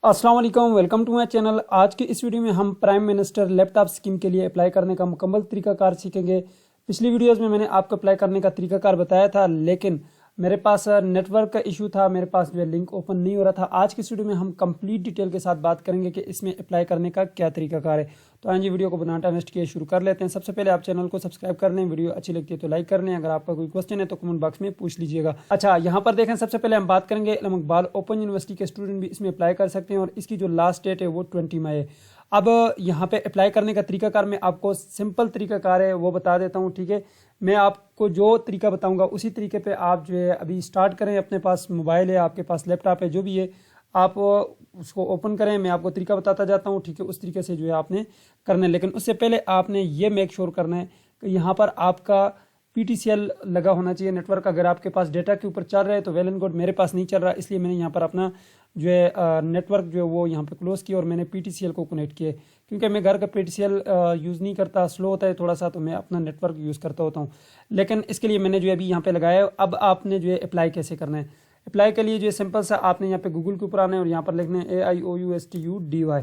अस्सलाम वालेकुम, welcome to my channel. आज के इस वीडियो में हम प्राइम मिनिस्टर लैपटॉप स्कीम के लिए अप्लाई करने का मुकम्मल तरीकाकार सीखेंगे। पिछली वीडियोस में मैंने आपको अप्लाई करने का तरीकाकार बताया था, लेकिन मेरे पास नेटवर्क का इशू था, मेरे पास जो है लिंक ओपन नहीं हो रहा था। आज की इस वीडियो में हम कंप्लीट डिटेल के साथ बात करेंगे कि इसमें अप्लाई करने का क्या तरीकाकार है। तो आइए वीडियो को बिना टाइम वेस्ट किए शुरू कर लेते हैं। सबसे पहले आप चैनल को सब्सक्राइब कर लें, वीडियो अच्छी लगती है तो लाइक कर लें, अगर आपका कोई क्वेश्चन है तो कमेंट बॉक्स में पूछ लीजिएगा। अच्छा, यहाँ पर देखें, सबसे पहले हम बात करेंगे इल्म इकबाल ओपन यूनिवर्सिटी के स्टूडेंट भी इसमें अप्लाई कर सकते हैं और इसकी जो लास्ट डेट है वो 20 मई है। अब यहाँ पे अप्लाई करने का तरीकाकार मैं आपको सिंपल तरीकाकार है वो बता देता हूँ, ठीक है। मैं आपको जो तरीका बताऊंगा उसी तरीके पे आप जो है अभी स्टार्ट करें। अपने पास मोबाइल है, आपके पास लैपटॉप है, जो भी है आप उसको ओपन करें। मैं आपको तरीका बताता जाता हूँ, ठीक है। उस तरीके से जो है आपने करना है, लेकिन उससे पहले आपने ये मेक श्योर करना है कि यहाँ पर आपका PTCL लगा होना चाहिए नेटवर्क। अगर आपके पास डेटा के ऊपर चल रहा है तो वेल एंड गुड, मेरे पास नहीं चल रहा, इसलिए मैंने यहाँ पर अपना जो है नेटवर्क जो है वो यहाँ पे क्लोज किया और मैंने PTCL को कनेक्ट किया, क्योंकि मैं घर का PTCL यूज़ नहीं करता, स्लो होता है थोड़ा सा, तो मैं अपना नेटवर्क यूज़ करता होता हूँ। लेकिन इसके लिए मैंने जो है अभी यहाँ पे लगाया है। अब आपने जो है अप्लाई कैसे करना है। अप्लाई के लिए जो है सिंपल सा आपने यहाँ पे गूगल के ऊपर आना है और यहाँ पर लिखना है AIOUSTUDY,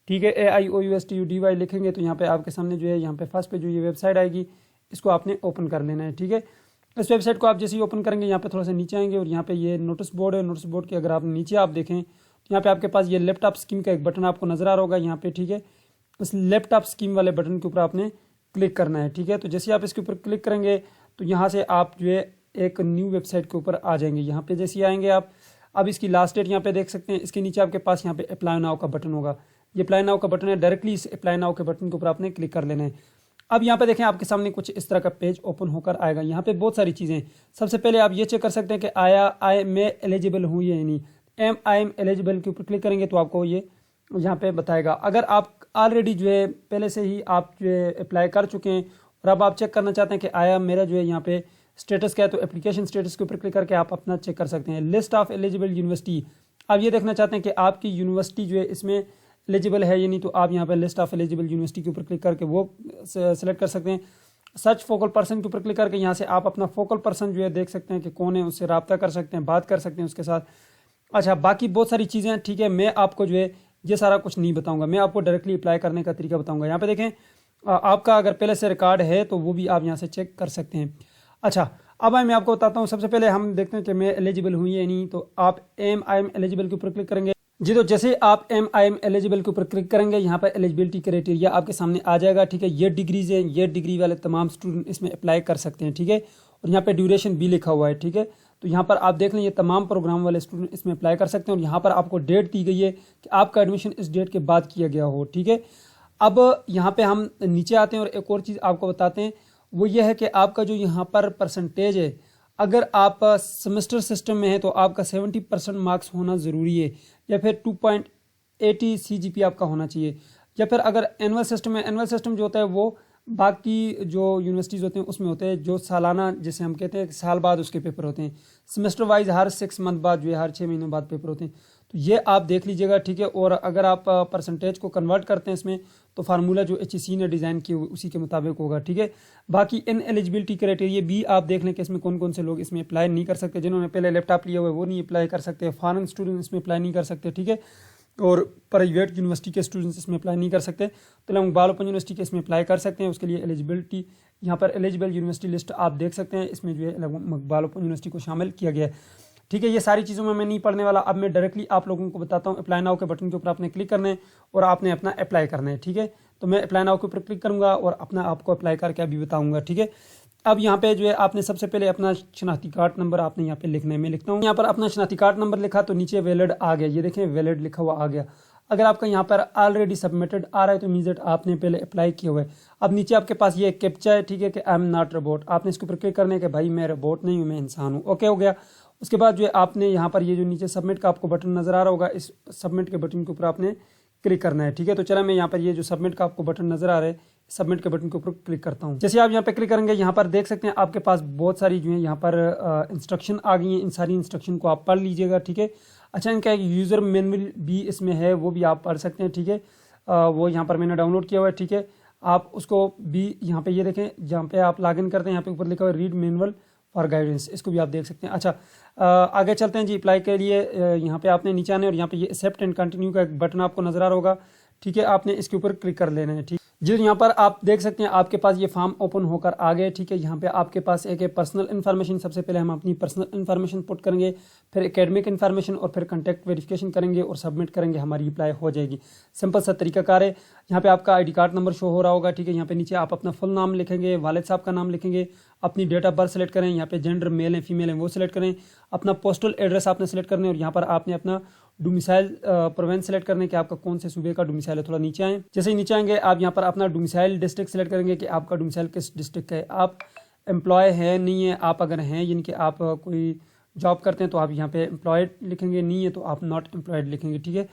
ठीक है। AIOUSTUDY लिखेंगे तो यहाँ पे आपके सामने जो है यहाँ पे फर्स्ट पे जो ये वेबसाइट आएगी, इसको आपने ओपन कर लेना है, ठीक है। इस वेबसाइट को आप जैसे ही ओपन करेंगे यहाँ पे थोड़ा सा नीचे आएंगे और यहाँ पे ये नोटिस बोर्ड है। नोटिस बोर्ड के अगर आप नीचे आप देखें तो यहाँ पे आपके पास ये लैपटॉप स्कीम का एक बटन आपको नजर आ रहा होगा यहाँ पे, ठीक है। इस लैपटॉप स्कीम वाले बटन के ऊपर आपने क्लिक करना है, ठीक है। तो जैसे आप इसके ऊपर क्लिक करेंगे तो यहाँ से आप जो है एक न्यू वेबसाइट के ऊपर आ जाएंगे। यहाँ पे जैसे आएंगे आप, अब इसकी लास्ट डेट यहाँ पे देख सकते हैं। इसके नीचे आपके पास यहाँ पे अप्लाई नाउ का बटन होगा, ये अप्लाई नाउ का बटन है। डायरेक्टली इस अप्लाई नाउ के बटन के ऊपर आपने क्लिक कर लेना है। अब यहाँ पे देखें, आपके सामने कुछ इस तरह का पेज ओपन होकर आएगा। यहाँ पे बहुत सारी चीज़ें। सबसे पहले आप ये चेक कर सकते हैं कि मैं एलिजिबल हूँ या नहीं। आई एम एलिजिबल के ऊपर क्लिक करेंगे तो आपको ये यहाँ पे बताएगा। अगर आप ऑलरेडी जो है पहले से ही आप जो है अप्लाई कर चुके हैं और अब आप चेक करना चाहते हैं कि आया मेरा जो है यहाँ पे स्टेटस क्या है, तो एप्लीकेशन स्टेटस के ऊपर क्लिक करके आप अपना चेक कर सकते हैं। लिस्ट ऑफ एलिजिबल यूनिवर्सिटी, आप ये देखना चाहते हैं कि आपकी यूनिवर्सिटी जो है इसमें एलिजिबल है या नहीं, तो आप यहाँ पे लिस्ट ऑफ एलिजिबल यूनिवर्सिटी के ऊपर क्लिक करके वो सेलेक्ट कर सकते हैं। सर्च फोकल पर्सन के ऊपर क्लिक करके यहाँ से आप अपना फोकल पर्सन जो है देख सकते हैं कि कौन है, उससे रब्ता कर सकते हैं, बात कर सकते हैं उसके साथ। अच्छा, बाकी बहुत सारी चीज़ें हैं, ठीक है। मैं आपको जो है ये सारा कुछ नहीं बताऊंगा, मैं आपको डायरेक्टली अप्लाई करने का तरीका बताऊंगा। यहाँ पे देखें, आपका अगर पहले से रिकॉर्ड है तो वो भी आप यहाँ से चेक कर सकते हैं। अच्छा, अब मैं आपको बताता हूँ। सबसे पहले हम देखते हैं कि मैं एलिजिबल हूँ या नहीं, तो आप आई एम एलिजिबल के ऊपर क्लिक करेंगे जी। तो जैसे आप आई एम एलिजिबल के ऊपर क्लिक करेंगे, यहाँ पर एलिजिबिलिटी क्राइटेरिया आपके सामने आ जाएगा, ठीक है। ये डिग्रीज हैं, ये डिग्री वाले तमाम स्टूडेंट इसमें अप्लाई कर सकते हैं, ठीक है। और यहाँ पे ड्यूरेशन भी लिखा हुआ है, ठीक है। तो यहाँ पर आप देख लें, ये तमाम प्रोग्राम वाले स्टूडेंट इसमें अप्लाई कर सकते हैं और यहाँ पर आपको डेट दी गई है कि आपका एडमिशन इस डेट के बाद किया गया हो, ठीक है। अब यहाँ पे हम नीचे आते हैं और एक और चीज़ आपको बताते हैं, वो ये है कि आपका जो यहाँ पर परसेंटेज है, अगर आप सेमेस्टर सिस्टम में है तो आपका 70% मार्क्स होना ज़रूरी है, या फिर 2.80 CGP आपका होना चाहिए। या फिर अगर एनुअल सिस्टम है, एनुअल सिस्टम जो होता है वो बाकी जो यूनिवर्सिटीज़ होते हैं उसमें होते हैं, जो सालाना जैसे हम कहते हैं साल बाद उसके पेपर होते हैं। सेमेस्टर वाइज हर 6 मंथ बाद जो है, हर 6 महीनों बाद पेपर होते हैं। तो ये आप देख लीजिएगा, ठीक है। और अगर आप परसेंटेज को कन्वर्ट करते हैं इसमें, तो फार्मूला जो HEC ने डिज़ाइन किए उसी के मुताबिक होगा, ठीक है। बाकी इन एलिजिबिलिटी क्राइटेरिया भी आप देख लें कि इसमें कौन कौन से लोग इसमें अप्लाई नहीं कर सकते। जिन्होंने पहले लैपटॉप लिया हुआ है वो नहीं अप्लाई कर सकते, फॉरेन स्टूडेंट इसमें अप्लाई नहीं कर सकते, ठीक है। और प्राइवेट यूनिवर्सिटी के स्टूडेंट्स इसमें अप्लाई नहीं कर सकते। तो इल्म इकबाल ओपन यूनिवर्सिटी के इसमें अप्लाई कर सकते हैं। उसके लिए एलिजिबिलिटी, यहाँ पर एलिजिबल यूनिवर्सिटी लिस्ट आप देख सकते हैं, इसमें जो है इल्म इकबाल ओपन यूनिवर्सिटी को शामिल किया गया है, ठीक है। ये सारी चीज़ों में मैं नहीं पढ़ने वाला। अब मैं डायरेक्टली आप लोगों को बताता हूँ। अप्लाई नाउ के बटन के ऊपर आपने क्लिक करना है और आपने अपना अप्लाई करना है, ठीक है। तो मैं अप्लाई नाउ के ऊपर क्लिक करूँगा और अपना आपको अप्लाई करके अभी बताऊँगा, ठीक है। अब यहाँ पे जो है आपने सबसे पहले अपना शनाख्ती कार्ड नंबर आपने यहाँ पे लिखना है। मैं लिखता हूँ यहाँ पर अपना शनाख्ती कार्ड नंबर लिखा तो नीचे वैलिड आ गया, ये देखें वैलिड लिखा हुआ आ गया। अगर आपका यहाँ पर ऑलरेडी सबमिटेड आ रहा है तो मीन्स दैट आपने पहले अप्लाई किया हुआ है। अब नीचे आपके पास ये कैप्चा है, ठीक है, कि आई एम नॉट रोबोट। आपने इसके ऊपर क्लिक करने के भाई मैं रोबोट नहीं हूँ, मैं इंसान हूँ, ओके हो गया। उसके बाद जो है आपने यहाँ पर ये जो नीचे सबमिट का आपको बटन नजर आ रहा होगा, इस सबमिट के बटन के ऊपर आपने क्लिक करना है, ठीक है। तो चला मैं यहाँ पर ये जो सबमिट का आपको बटन नजर आ रहा है, सबमिट के बटन के ऊपर क्लिक करता हूँ। जैसे आप यहाँ पे क्लिक करेंगे, यहाँ पर देख सकते हैं आपके पास बहुत सारी जो है यहाँ पर इंस्ट्रक्शन आ गई हैं। इन सारी इंस्ट्रक्शन को आप पढ़ लीजिएगा, ठीक है। अच्छा, इनका एक यूज़र मैनुअल भी इसमें है, वो भी आप पढ़ सकते हैं, ठीक है। वो यहाँ पर मैंने डाउनलोड किया हुआ है, ठीक है। आप उसको भी यहाँ पे ये देखें, जहाँ पे आप लॉगिन करते हैं यहाँ पे ऊपर लिखा हुआ है रीड मैनुअल, फॉर गाइडेंस, इसको भी आप देख सकते हैं। अच्छा, आगे चलते हैं जी। अप्लाई के लिए यहाँ पे आपने नीचे आने और यहाँ पे ये एक्सेप्ट एंड कंटिन्यू का एक बटन आपको नजर आ रहा होगा, ठीक है। आपने इसके ऊपर क्लिक कर लेना है, ठीक। जी, यहाँ पर आप देख सकते हैं आपके पास ये फॉर्म ओपन होकर आ गए, ठीक है। यहाँ पे आपके पास एक पर्सनल इन्फॉर्मेशन, सबसे पहले हम अपनी पर्सनल इन्फॉर्मेशन पुट करेंगे, फिर एकेडमिक इन्फॉर्मेशन और फिर कॉन्टैक्ट वेरिफिकेशन करेंगे और सबमिट करेंगे, हमारी अप्लाई हो जाएगी। सिंपल सा तरीकाकार है। यहाँ पे आपका ID कार्ड नंबर शो हो रहा होगा, ठीक है। यहाँ पे नीचे आप अपना फुल नाम लिखेंगे, वालिद साहब का नाम लिखेंगे, अपनी डेट ऑफ बर्थ सेलेक्ट करें, यहाँ पे जेंडर मेल है फीमेल है वो सिलेक्ट करें, अपना पोस्टल एड्रेस आपने सेलेक्ट करना है और यहाँ पर आपने अपना डोमिसाइल प्रोविंस सेलेक्ट करने कि आपका कौन से सूबे का डोमिसाइल है। थोड़ा नीचे आए, जैसे ही नीचे आएंगे आप यहाँ पर अपना डोमिसाइल डिस्ट्रिक्ट सेलेक्ट करेंगे कि आपका डोमिसाइल किस डिस्ट्रिक्ट का है। आप एम्प्लॉय है नहीं है, आप अगर हैं यानी कि आप कोई जॉब करते हैं तो आप यहाँ पे एम्प्लॉयड लिखेंगे, नहीं है तो आप नॉट एम्प्लॉयड लिखेंगे, ठीक है।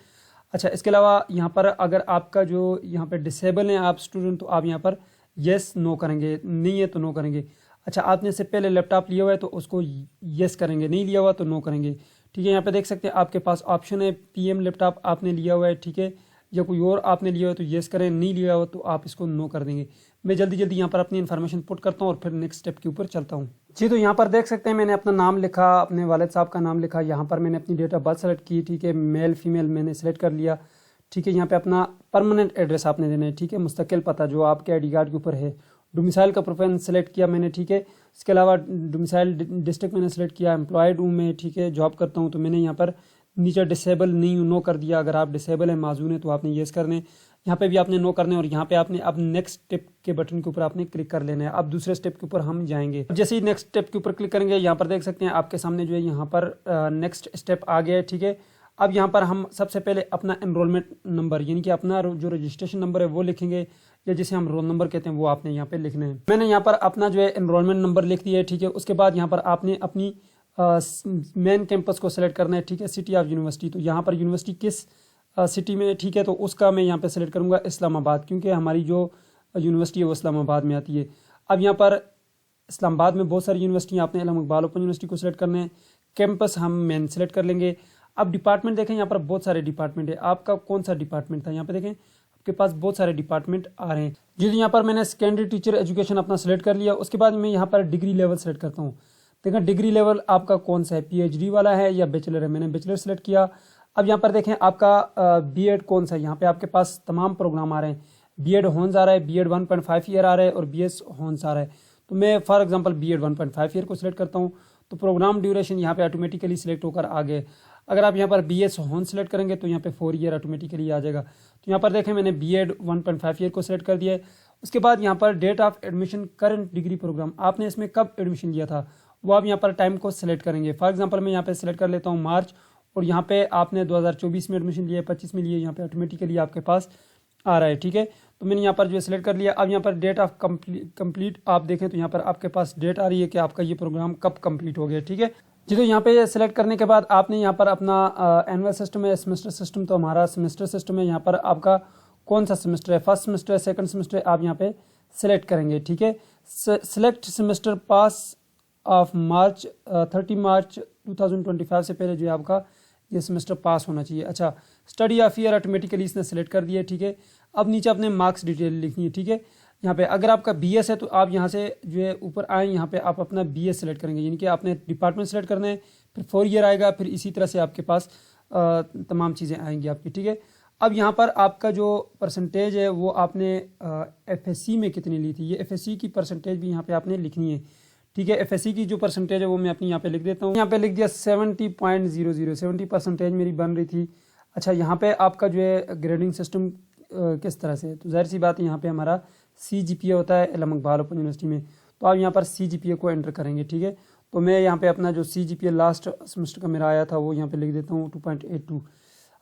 अच्छा, इसके अलावा यहाँ पर अगर आपका जो यहाँ पे डिसेबल है आप स्टूडेंट, तो आप यहाँ पर येस नो करेंगे, नहीं है तो नो करेंगे। अच्छा, आपने से पहले लैपटॉप लिया हुआ है तो उसको येस करेंगे, नहीं लिया हुआ तो नो करेंगे, ठीक है। यहाँ पे देख सकते हैं आपके पास ऑप्शन है, PM लैपटॉप आपने लिया हुआ है, ठीक है, या कोई और आपने लिया हुआ है तो येस करें, नहीं लिया हुआ तो आप इसको नो कर देंगे। मैं जल्दी जल्दी यहाँ पर अपनी इन्फॉर्मेशन पुट करता हूँ और फिर नेक्स्ट स्टेप के ऊपर चलता हूँ जी। तो यहाँ पर देख सकते हैं मैंने अपना नाम लिखा, अपने वालिद साहब का नाम लिखा, यहाँ पर मैंने अपनी डेट ऑफ बर्थ सेलेक्ट की, ठीक है, मेल फीमेल मैंने सेलेक्ट कर लिया, ठीक है। यहाँ पे अपना परमानेंट एड्रेस आपने देना है, ठीक है, मुस्तकिल पता जो आपके ID कार्ड के ऊपर है। डोमिसाइल का प्रेफरेंस सेलेक्ट किया मैंने, ठीक है। इसके अलावा डोमिसाइल डिस्ट्रिक्ट मैंने सेलेक्ट किया, एम्प्लॉयड हूँ मैं, ठीक है, जॉब करता हूँ, तो मैंने यहाँ पर नीचे डिसेबल नहीं नो कर दिया। अगर आप डिसेबल है माजून है तो आपने येस करने, यहाँ पे भी आपने नो करने और यहाँ पे आपने अब नेक्स्ट स्टेप के बटन के ऊपर आपने क्लिक कर लेना है। अब दूसरे स्टेप के ऊपर हम जाएंगे। जैसे ही नेक्स्ट स्टेप के ऊपर क्लिक करेंगे यहाँ पर देख सकते हैं आपके सामने जो है यहाँ पर नेक्स्ट स्टेप आ गया है, ठीक है। अब यहाँ पर हम सबसे पहले अपना एनरोलमेंट नंबर यानी कि अपना जो रजिस्ट्रेशन नंबर है वो लिखेंगे, या जिसे हम रोल नंबर कहते हैं वो आपने यहाँ पे लिखना है। मैंने यहाँ पर अपना जो है एनरोलमेंट नंबर लिख दिया है, ठीक है। उसके बाद यहाँ पर आपने अपनी मेन कैंपस को सिलेक्ट करना है, ठीक है, सिटी ऑफ यूनिवर्सिटी। तो यहाँ पर यूनिवर्सिटी किस सिटी में, ठीक है, तो उसका मैं यहाँ पे सिलेक्ट करूँगा इस्लामाबाद, क्योंकि हमारी जो यूनिवर्सिटी है वो इस्लामाबाद में आती है। अब यहाँ पर इस्लामाबाद में बहुत सारी यूनिवर्सिटी, आपने इलामा इकबाल ओपन यूनिवर्सिटी को सिलेक्ट करना है। कैंपस हम मेन सेलेक्ट कर लेंगे। अब डिपार्टमेंट देखें, यहाँ पर बहुत सारे डिपार्टमेंट है, आपका कौन सा डिपार्टमेंट था, यहाँ पे देखें आपके पास बहुत सारे डिपार्टमेंट आ रहे हैं जी। यहाँ पर मैंने सेकेंडरी टीचर एजुकेशन अपना सेलेक्ट कर लिया। उसके बाद मैं यहाँ पर डिग्री लेवल सेलेक्ट करता हूँ। देखें डिग्री लेवल आपका कौन सा है, PhD वाला है या बैचलर है, मैंने बैचलर सेलेक्ट किया। अब यहाँ पर देखें आपका B.Ed कौन सा है, यहाँ पे आपके पास तमाम प्रोग्राम आ रहे हैं। B.Ed हॉर्न्स आ रहा है, B.Ed 1.5 ईयर आ रहा है और BS हॉर्न्स आ रहा है। तो मैं फॉर एग्जांपल B.Ed 1.5 ईयर को सिलेक्ट करता हूँ, तो प्रोग्राम ड्यूरेशन यहाँ पे ऑटोमेटिकली सिलेक्ट होकर आ गए। अगर आप यहाँ पर BS हॉर्न्स सेलेक्ट करेंगे तो यहाँ पे 4 ईयर ऑटोमेटिकली आ जाएगा। तो यहाँ पर देखें मैंने B.Ed 1.5 ईयर को सिलेक्ट कर दिया है। उसके बाद यहाँ पर date of admission current degree programme, आपने इसमें कब एडमिशन लिया था वो आप यहाँ पर टाइम को सिलेक्ट करेंगे। फॉर एग्जांपल मैं यहाँ पे सिलेक्ट कर लेता हूँ मार्च, और यहाँ पे आपने 2024 में एडमिशन लिया है, 25 में लिए, यहाँ पे ऑटोमेटिकली आपके पास आ रहा है, ठीक है। तो मैंने यहाँ पर जो है सिलेक्ट कर लिया। अब यहाँ पर डेट ऑफ कंप्लीट आप देखें तो यहाँ पर आपके पास डेट आ रही है कि आपका ये प्रोग्राम कब कंप्लीट हो गया, ठीक है जी। तो यहाँ पे सिलेक्ट करने के बाद आपने यहाँ पर अपना एनुअल सिस्टम है, सेमेस्टर सिस्टम, तो हमारा सेमेस्टर सिस्टम है। यहाँ पर आपका कौन सा सेमेस्टर है, फर्स्ट सेमेस्टर है, सेकंड सेमेस्टर है, आप यहाँ पे सिलेक्ट करेंगे, ठीक है। Select semester pass of March 30 मार्च 2025 से पहले जो है आपका ये सेमेस्टर पास होना चाहिए। अच्छा, स्टडी ऑफ ईयर ऑटोमेटिकली इसने सेलेक्ट कर दिया है, ठीक है। अब नीचे अपने मार्क्स डिटेल लिखनी है, ठीक है। यहाँ पे अगर आपका BS है तो आप यहाँ से जो है ऊपर आए, यहाँ पे आप अपना BS सेलेक्ट करेंगे, यानी कि आपने डिपार्टमेंट सेलेक्ट करना है, फिर 4 ईयर आएगा, फिर इसी तरह से आपके पास तमाम चीज़ें आएंगी आपकी, ठीक है। अब यहाँ पर आपका जो परसेंटेज है वो आपने FSC में कितनी ली थी, ये FSC की परसेंटेज भी यहाँ पे आपने लिखनी है, ठीक है। FSC की जो परसेंटेज है वो मैं अपनी यहाँ पे लिख देता हूँ। यहाँ पे लिख दिया 70.00, 70% मेरी बन रही थी। अच्छा, यहाँ पे आपका जो है ग्रेडिंग सिस्टम किस तरह से है, तो जाहिर सी बात है यहाँ पे हमारा CGPA होता है इलामा इकबाल ओपन यूनिवर्सिटी में, तो आप यहाँ पर CGPA को एंटर करेंगे, ठीक है। तो मैं यहाँ पे अपना जो CGPA लास्ट सेमेस्टर का मेरा आया था वो यहाँ पे लिख देता हूँ 2.82।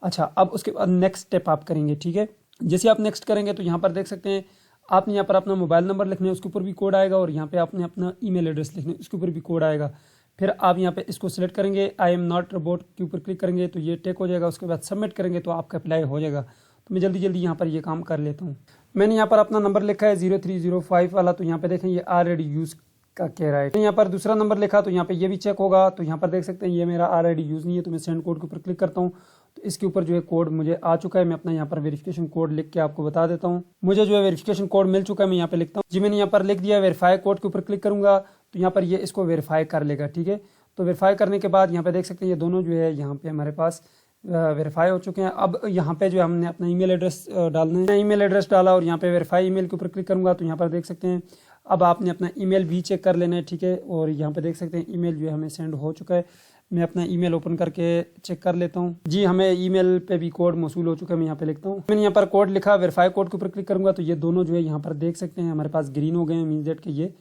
अच्छा, अब उसके बाद नेक्स्ट स्टेप आप करेंगे, ठीक है। जैसे आप नेक्स्ट करेंगे तो यहाँ पर देख सकते हैं आपने यहाँ पर अपना मोबाइल नंबर लिखना है, उसके ऊपर भी कोड आएगा, और यहाँ पे आपने अपना ईमेल एड्रेस लिखना है, उसके ऊपर भी कोड आएगा। फिर आप यहाँ पे इसको सिलेक्ट करेंगे, आई एम नॉट रोबोट के ऊपर क्लिक करेंगे तो ये टेक हो जाएगा। उसके बाद सबमिट करेंगे तो आपका अप्लाई हो जाएगा। तो मैं जल्दी जल्दी यहाँ पर ये काम कर लेता हूँ। मैंने यहाँ पर अपना नंबर लिखा है 0305 वाला, तो यहाँ पे देखें ये ऑलरेडी यूज़ का कह रहा है। यहाँ पर दूसरा नंबर लिखा तो यहाँ पे ये भी चेक होगा, तो यहाँ पर देख सकते हैं ये मेरा ऑलरेडी यूज़ नहीं है, तो मैं सेंड कोड के ऊपर क्लिक करता हूँ तो इसके ऊपर जो है कोड मुझे आ चुका है। मैं अपना यहाँ पर वेरिफिकेशन कोड लिख के आपको बता देता हूँ। मुझे जो है वेरिफिकेशन कोड मिल चुका है, मैं यहाँ पे लिखता हूँ जी। मैंने यहाँ पर लिख दिया, वेरीफाई कोड के ऊपर क्लिक करूंगा तो यहाँ पर ये इसको वेरीफाई कर लेगा। ठीक है, तो वेरीफाई करने के बाद यहाँ पे देख सकते हैं ये दोनों जो है यहाँ पे हमारे पास वेरीफाई हो चुके हैं। अब यहाँ पे जो हमने अपना ईमेल एड्रेस डालना है, ईमेल एड्रेस डाला और यहाँ पे वेरीफाई ईमेल के ऊपर क्लिक करूँगा तो यहाँ पर देख सकते हैं अब आपने अपना ईमेल भी चेक कर लेना है। ठीक है, और यहाँ पे देख सकते हैं ईमेल जो है हमें सेंड हो चुका है। मैं अपना ईमेल ओपन करके चेक कर लेता हूँ। जी, हमें ईमेल पे भी कोड मौसूल हो चुका है। मैं यहाँ पे लिखता हूँ, मैंने यहाँ पर कोड लिखा, वेरीफाई कोड के ऊपर क्लिक करूँगा तो ये दोनों जो है यहाँ पर देख सकते हैं हमारे पास ग्रीन हो गए हैं, मीन्स दैट कि ये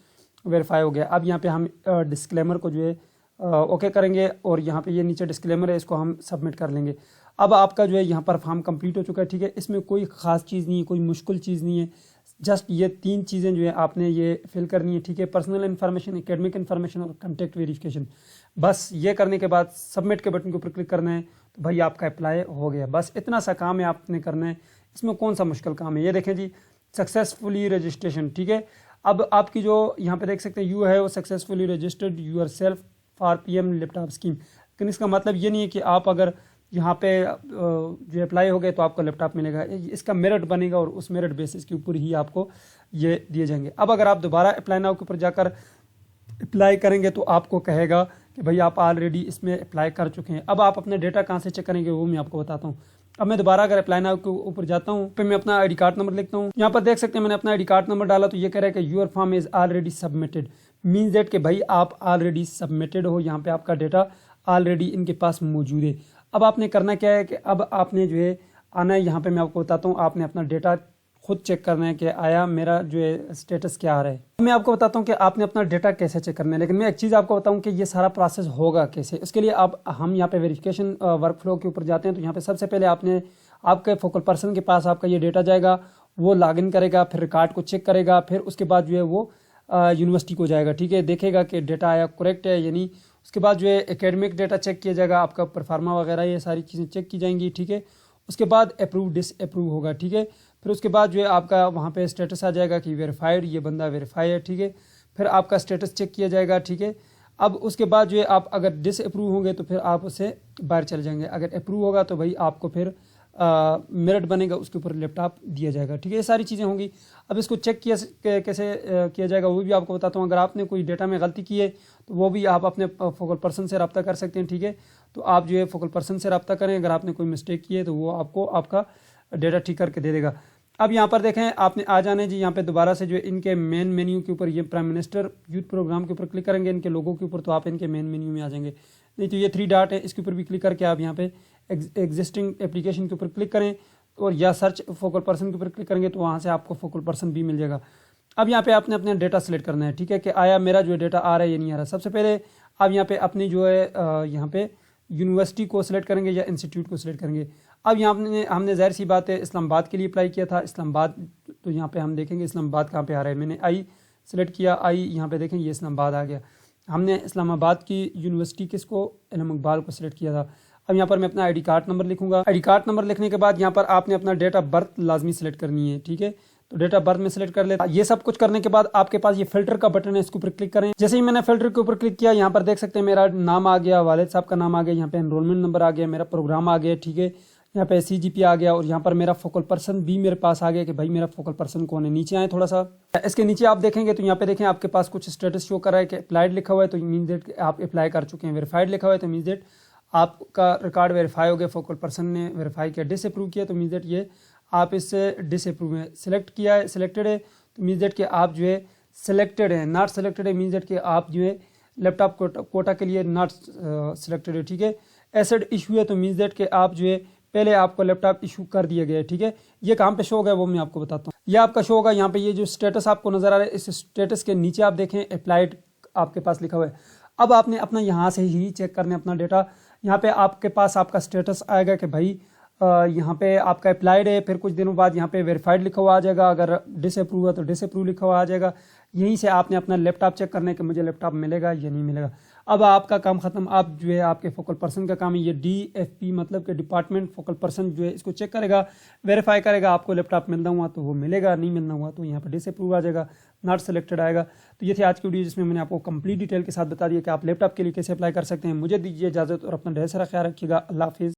वेरीफाई हो गया। अब यहाँ पे हम डिस्क्लेमर को जो है ओके करेंगे और यहाँ पे ये नीचे डिस्क्लेमर है, इसको हम सबमिट कर लेंगे। अब आपका जो है यहाँ पर फॉर्म कंप्लीट हो चुका है। ठीक है, इसमें कोई ख़ास चीज़ नहीं है, कोई मुश्किल चीज़ नहीं है, जस्ट ये 3 चीज़ें जो है आपने ये फिल करनी है। ठीक है, पर्सनल इन्फॉर्मेशन, एकेडमिक इन्फॉर्मेशन और कॉन्टैक्ट वेरिफिकेशन। बस ये करने के बाद सबमिट के बटन के ऊपर क्लिक करना है तो भाई आपका अप्लाई हो गया। बस इतना सा काम है आपने करना है, इसमें कौन सा मुश्किल काम है। ये देखें जी, सक्सेसफुली रजिस्ट्रेशन। ठीक है, अब आपकी जो यहाँ पे देख सकते हैं यू है वो successfully registered yourself for PM laptop scheme. लेकिन इसका मतलब ये नहीं है कि आप अगर यहाँ पे जो अप्लाई हो गए तो आपको लैपटॉप मिलेगा। इसका मेरिट बनेगा और उस मेरिट बेसिस के ऊपर ही आपको ये दिए जाएंगे। अब अगर आप दोबारा अप्लाई नाउ के ऊपर जाकर अप्लाई करेंगे तो आपको कहेगा कि भाई आप ऑलरेडी इसमें अप्लाई कर चुके हैं। अब आप अपना डेटा कहाँ से चेक करेंगे वो मैं आपको बताता हूँ। अब मैं दोबारा अगर अप्लाई नाउ के ऊपर जाता हूँ फिर मैं अपना ID कार्ड नंबर लिखता हूँ। यहाँ पर देख सकते हैं मैंने अपना ID कार्ड नंबर डाला तो ये कह रहा है कि your form is already submitted, means that कि भाई आप ऑलरेडी सबमिटेड हो, यहाँ पे आपका डेटा ऑलरेडी इनके पास मौजूद है। अब आपने करना क्या है कि अब आपने जो है आना है, यहाँ पे मैं आपको बताता हूँ, आपने अपना डेटा खुद चेक करना है कि आया मेरा जो है स्टेटस क्या आ रहा है। मैं आपको बताता हूँ कि आपने अपना डेटा कैसे चेक करना है, लेकिन मैं एक चीज़ आपको बताऊँ कि ये सारा प्रोसेस होगा कैसे। इसके लिए हम यहाँ पे वेरिफिकेशन वर्क फ्लो के ऊपर जाते हैं। तो यहाँ पे सबसे पहले आपके फोकल पर्सन के पास आपका ये डेटा जाएगा, वो लॉगिन करेगा, फिर रिकॉर्ड को चेक करेगा, फिर उसके बाद जो है वो यूनिवर्सिटी को जाएगा। ठीक है, देखेगा कि डेटा आया करेक्ट है यानी। उसके बाद जो है एकेडमिक डेटा चेक किया जाएगा, आपका परफार्मा वगैरह ये सारी चीज़ें चेक की जाएंगी। ठीक है, उसके बाद अप्रूव डिसअप्रूव होगा। ठीक है, फिर उसके बाद जो है आपका वहाँ पे स्टेटस आ जाएगा कि वेरीफाइड, ये बंदा वेरीफाई है। ठीक है, फिर आपका स्टेटस चेक किया जाएगा। ठीक है, अब उसके बाद जो है आप अगर डिसअप्रूव होंगे तो फिर आप उससे बाहर चले जाएंगे, अगर अप्रूव होगा तो भाई आपको फिर मेरिट बनेगा, उसके ऊपर लैपटॉप दिया जाएगा। ठीक है, ये सारी चीज़ें होंगी। अब इसको चेक कैसे किया जाएगा वो भी आपको बताता हूँ। अगर आपने कोई डेटा में गलती की है तो वो भी आप अपने फोकल पर्सन से रब्ता कर सकते हैं। ठीक है, तो आप जो है फोकल पर्सन से रब्ता करें, अगर आपने कोई मिस्टेक की है तो वो आपको आपका डेटा ठीक करके दे देगा। अब यहाँ पर देखें, आपने आ जाने जी यहाँ पे दोबारा से जो है इनके मेन मेन्यू के ऊपर, ये प्राइम मिनिस्टर यूथ प्रोग्राम के ऊपर क्लिक करेंगे, इनके लोगों के ऊपर, तो आप इनके मेन मेन्यू में आ जाएंगे। नहीं तो ये 3 डॉट है, इसके ऊपर भी क्लिक करके आप यहाँ पे एग्जिस्टिंग एप्लीकेशन के ऊपर क्लिक करें और या सर्च फोकल पर्सन के ऊपर क्लिक करेंगे तो वहाँ से आपको फोकल पर्सन भी मिल जाएगा। अब यहाँ पे आपने अपना डेटा सेलेक्ट करना है। ठीक है, कि आया मेरा जो डेटा आ रहा है या नहीं आ रहा। सबसे पहले आप यहाँ पे अपनी जो है यहाँ पे यूनिवर्सिटी को सिलेक्ट करेंगे या इंस्टीट्यूट को सिलेक्ट करेंगे। अब यहाँ हमने जाहिर सी बात है इस्लामाबाद के लिए अप्लाई किया था, इस्लामाबाद, तो यहाँ पे हम देखेंगे इस्लामाबाद कहाँ पे आ रहा है। मैंने आई सिलेक्ट किया, आई यहाँ पे देखें ये इस्लामाबाद आ गया। हमने इस्लामाबाद की यूनिवर्सिटी किसको, इल्म इकबाल को सिलेक्ट किया था। अब यहाँ पर मैं अपना ID कार्ड नंबर लिखूंगा। ID कार्ड नंबर लिखने के बाद यहाँ पर आपने अपना डेट ऑफ बर्थ लाजमी सिलेक्ट करनी है। ठीक है, तो डेट ऑफ बर्थ में सिलेक्ट कर लेता। ये सब कुछ करने के बाद आपके पास ये फिल्टर का बटन है, इसके ऊपर क्लिक करें। जैसे ही मैंने फिल्टर के ऊपर क्लिक किया, यहाँ पर देख सकते हैं मेरा नाम आ गया, वालिद साहब का नाम आ गया, यहाँ पे एनरोलमेंट नंबर आ गया, मेरा प्रोग्राम आ गया। ठीक है, यहाँ पे CGP आ गया और यहाँ पर मेरा फोकल पर्सन भी मेरे पास आ गया कि भाई मेरा फोकल पर्सन कौन है। नीचे आए थोड़ा सा, इसके नीचे आप देखेंगे तो यहाँ पे देखें आपके पास कुछ स्टेटस शो कर रहा है कि अप्लाइड लिखा हुआ है, तो मीन्स दैट आप अप्लाई कर चुके हैं। वेरीफाइड लिखा हुआ है तो मीन्स दैट आपका रिकॉर्ड वेरीफाई हो गया, फोकल पर्सन ने वेरीफाई किया। डिसअप्रूव किया तो मीन्स दैट ये आप इससे डिसअप्रूव में सिलेक्ट किया है, सिलेक्टेड है तो मीन्स दैट कि आप जो है सिलेक्टेड है। नॉट सिलेक्टेड है मीन्स दैट कि आप जो है लैपटॉप कोटा के लिए नॉट सिलेक्टेड है। ठीक है, एसेड इशू है तो मीन्स दैट कि आप जो है पहले आपको लैपटॉप इशू कर दिया गया है। ठीक है, ये कहाँ पे शो होगा वो मैं आपको बताता हूँ। ये आपका शो होगा यहाँ पे, ये जो स्टेटस आपको नजर आ रहा है, इस स्टेटस के नीचे आप देखें अप्लाइड आपके पास लिखा हुआ है। अब आपने अपना यहाँ से ही चेक करना है अपना डेटा। यहाँ पे आपके पास आपका स्टेटस आएगा कि भाई यहाँ पे आपका अप्लाइड है, फिर कुछ दिनों बाद यहाँ पे वेरीफाइड लिखा हुआ आ जाएगा, अगर डिसअप्रूव है तो डिसअप्रूव लिखा हुआ आ जाएगा। यहीं से आपने अपना लैपटॉप चेक करना है कि मुझे लैपटॉप मिलेगा या नहीं मिलेगा। अब आपका काम खत्म। आप जो है आपके फोकल पर्सन का काम है ये DFP मतलब कि डिपार्टमेंट फोकल पर्सन जो है इसको चेक करेगा, वेरीफाई करेगा, आपको लैपटॉप मिलना हुआ तो वो मिलेगा, नहीं मिलना हुआ तो यहाँ पर डिसअप्रूव आ जाएगा, नॉट सेलेक्टेड आएगा। तो ये थी आज की वीडियो जिसमें मैंने आपको कंप्लीट डिटेल के साथ बता दिया कि आप लैपटॉप के लिए कैसे अप्लाई कर सकते हैं। मुझे दीजिए इजाजत और अपना ढेर सारा ख्याल रखिएगा। अल्लाह हाफिज़।